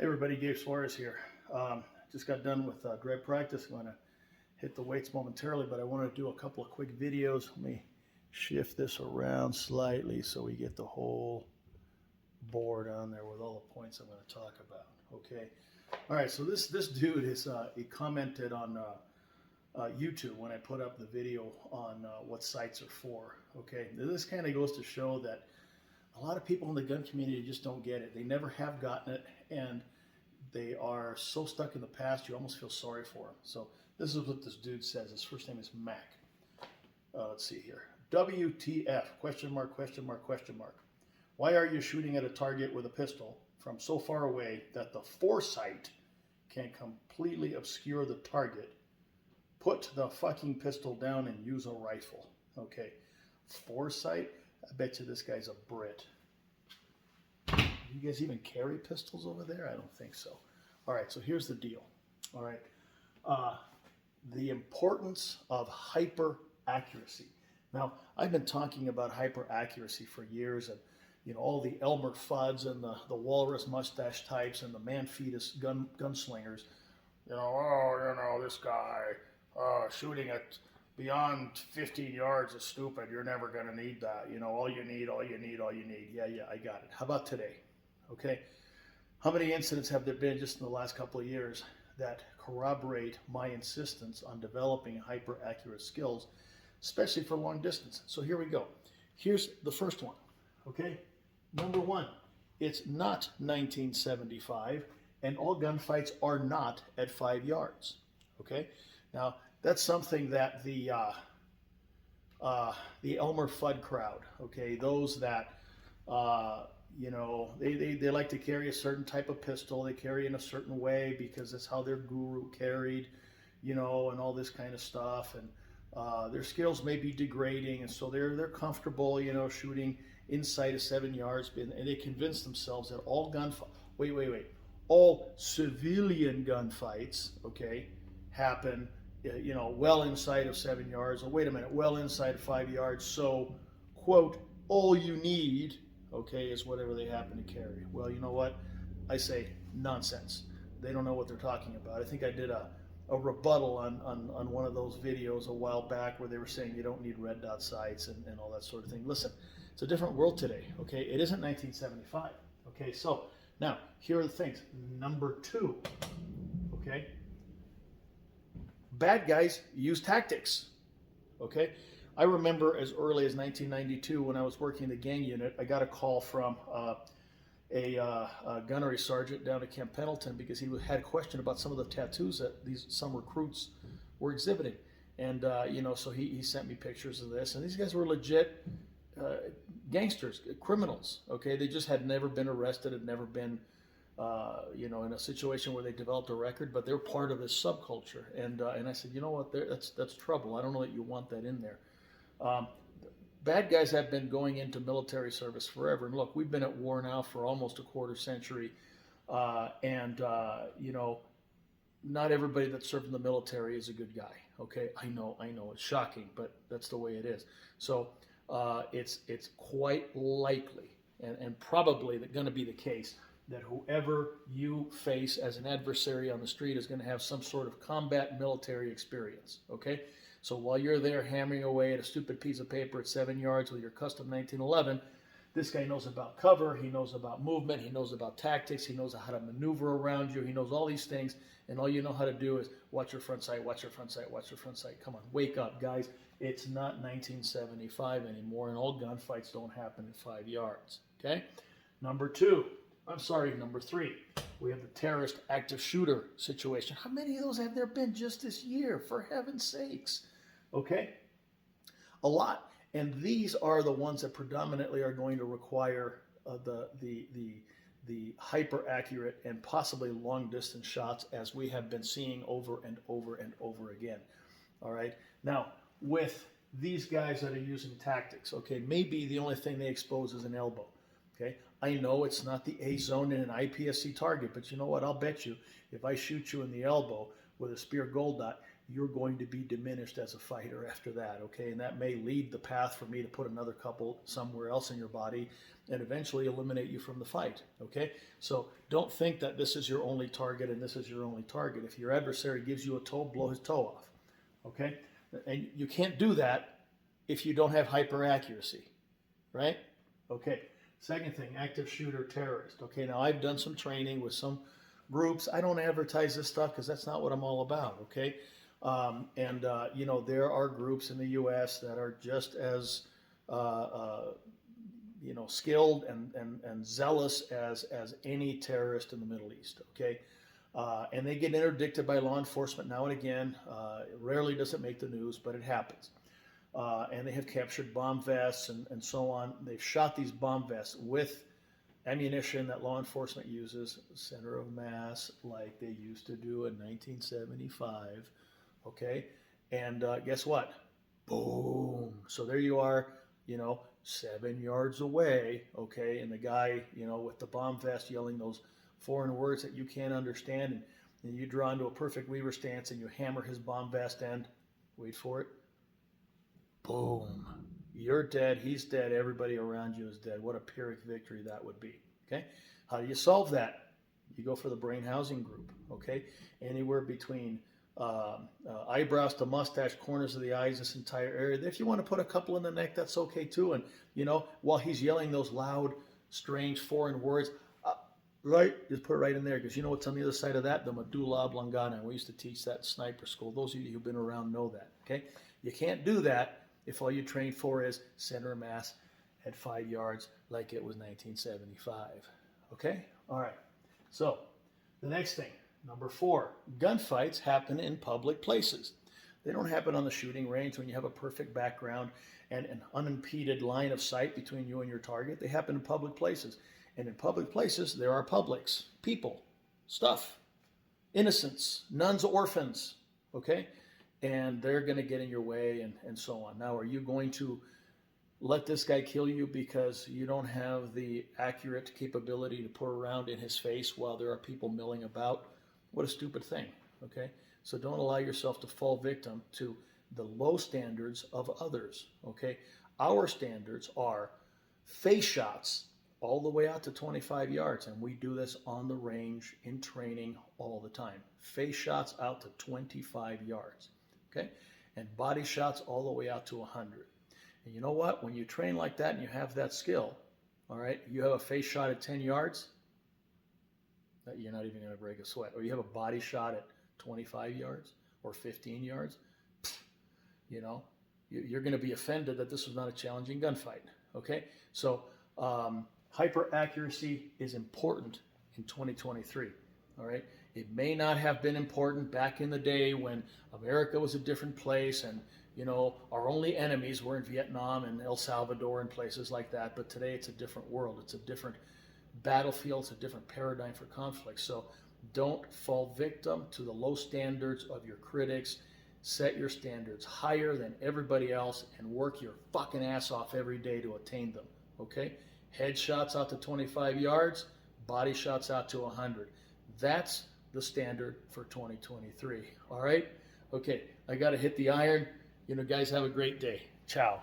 Hey everybody, Gabe Suarez here. Just got done with grip practice. I'm going to hit the weights momentarily, but I want to do a couple of quick videos. Let me shift this around slightly so we get the whole board on there with all the points I'm going to talk about. Okay. All right. So this dude is he commented on YouTube when I put up the video on what sights are for. Okay. Now, this kind of goes to show that a lot of people in the gun community just don't get it. They never have gotten it, and they are so stuck in the past, you almost feel sorry for them. So this is what this dude says. His first name is Mac. Let's see here. WTF, question mark, question mark, question mark. Why are you shooting at a target with a pistol from so far away that the foresight can completely obscure the target? Put the fucking pistol down and use a rifle. Okay, foresight? I bet you this guy's a Brit. You guys even carry pistols over there? I don't think so. All right, so here's the deal. All right, the importance of hyper accuracy. Now, I've been talking about hyper accuracy for years, and you know, all the Elmer Fudd's and the walrus mustache types and the man fetus gunslingers. This guy shooting at beyond 15 yards is stupid. You're never going to need that. All you need. Yeah, I got it. How about today? Okay. How many incidents have there been just in the last couple of years that corroborate my insistence on developing hyper accurate skills, especially for long distance? So here we go. Here's the first one. Okay. Number one, it's not 1975, and all gunfights are not at 5 yards. Okay. Now, that's something that the Elmer Fudd crowd, okay, those that, they like to carry a certain type of pistol. They carry in a certain way because that's how their guru carried, and all this kind of stuff. And their skills may be degrading, and so they're comfortable, shooting inside of 7 yards. And they convince themselves that all all civilian gunfights, okay, happen well inside of 7 yards. Oh, wait a minute, well inside of 5 yards. So, quote, all you need, okay, is whatever they happen to carry. Well, you know what? I say nonsense. They don't know what they're talking about. I think I did a rebuttal on one of those videos a while back where they were saying you don't need red dot sights and all that sort of thing. Listen, it's a different world today, okay? It isn't 1975, okay? So, now, here are the things. Number two, okay? Bad guys use tactics, okay? I remember as early as 1992 when I was working the gang unit, I got a call from a gunnery sergeant down at Camp Pendleton because he had a question about some of the tattoos that some recruits were exhibiting. And, so he sent me pictures of this. And these guys were legit gangsters, criminals, okay? They just had never been arrested, had never been in a situation where they developed a record, but they're part of this subculture. And I said, you know what, that's trouble. I don't know that you want that in there. Bad guys have been going into military service forever. And look, we've been at war now for almost a quarter century. Not everybody that served in the military is a good guy. Okay, I know, it's shocking, but that's the way it is. So it's quite likely and probably going to be the case that whoever you face as an adversary on the street is going to have some sort of combat military experience, okay? So while you're there hammering away at a stupid piece of paper at 7 yards with your custom 1911, this guy knows about cover, he knows about movement, he knows about tactics, he knows how to maneuver around you, he knows all these things, and all you know how to do is watch your front sight, watch your front sight, watch your front sight. Come on, wake up, guys. It's not 1975 anymore, and all gunfights don't happen at 5 yards, okay? Number three, we have the terrorist active shooter situation. How many of those have there been just this year, for heaven's sakes? Okay? A lot. And these are the ones that predominantly are going to require the hyper accurate and possibly long distance shots, as we have been seeing over and over and over again. All right? Now, with these guys that are using tactics, okay, maybe the only thing they expose is an elbow. Okay, I know it's not the A zone in an IPSC target, but you know what? I'll bet you if I shoot you in the elbow with a Speer Gold Dot, you're going to be diminished as a fighter after that, okay? And that may lead the path for me to put another couple somewhere else in your body and eventually eliminate you from the fight, okay? So don't think that this is your only target and this is your only target. If your adversary gives you a toe, blow his toe off, okay? And you can't do that if you don't have hyper accuracy, right? Okay. Second thing, active shooter terrorist. Okay, now I've done some training with some groups. I don't advertise this stuff because that's not what I'm all about, okay? You know, there are groups in the U.S. that are just as, you know, skilled and zealous as any terrorist in the Middle East, okay? And they get interdicted by law enforcement now and again. It rarely does it make the news, but it happens. And they have captured bomb vests and so on. They've shot these bomb vests with ammunition that law enforcement uses, center of mass, like they used to do in 1975, okay? And guess what? Boom. So there you are, you know, 7 yards away, okay? And the guy, you know, with the bomb vest yelling those foreign words that you can't understand, and you draw into a perfect Weaver stance and you hammer his bomb vest end, wait for it, boom. You're dead, he's dead, everybody around you is dead. What a Pyrrhic victory that would be, okay? How do you solve that? You go for the brain housing group, okay? Anywhere between eyebrows to mustache, corners of the eyes, this entire area. If you want to put a couple in the neck, that's okay too. And, you know, while he's yelling those loud, strange foreign words, right, just put it right in there, because you know what's on the other side of that? The medulla oblongata. We used to teach that in sniper school. Those of you who've been around know that, okay? You can't do that if all you train for is center of mass at 5 yards like it was 1975. Okay? All right. So the next thing, number 4, gunfights happen in public places. They don't happen on the shooting range when you have a perfect background and an unimpeded line of sight between you and your target. They happen in public places. And in public places, there are publics, people, stuff, innocents, nuns, orphans, okay? And they're going to get in your way and so on. Now, are you going to let this guy kill you because you don't have the accurate capability to put around in his face while there are people milling about? What a stupid thing, okay? So don't allow yourself to fall victim to the low standards of others, okay? Our standards are face shots all the way out to 25 yards, and we do this on the range in training all the time. Face shots out to 25 yards. Okay, and body shots all the way out to 100. And you know what? When you train like that and you have that skill, all right, you have a face shot at 10 yards, you're not even going to break a sweat. Or you have a body shot at 25 yards or 15 yards, you know, you're going to be offended that this was not a challenging gunfight. Okay, so hyper accuracy is important in 2023. All right. It may not have been important back in the day when America was a different place and, you know, our only enemies were in Vietnam and El Salvador and places like that. But today it's a different world. It's a different battlefield. It's a different paradigm for conflict. So don't fall victim to the low standards of your critics. Set your standards higher than everybody else and work your fucking ass off every day to attain them. Okay? Headshots out to 25 yards, body shots out to 100. That's the standard for 2023. All right? Okay, I got to hit the iron. You know, guys, have a great day. Ciao.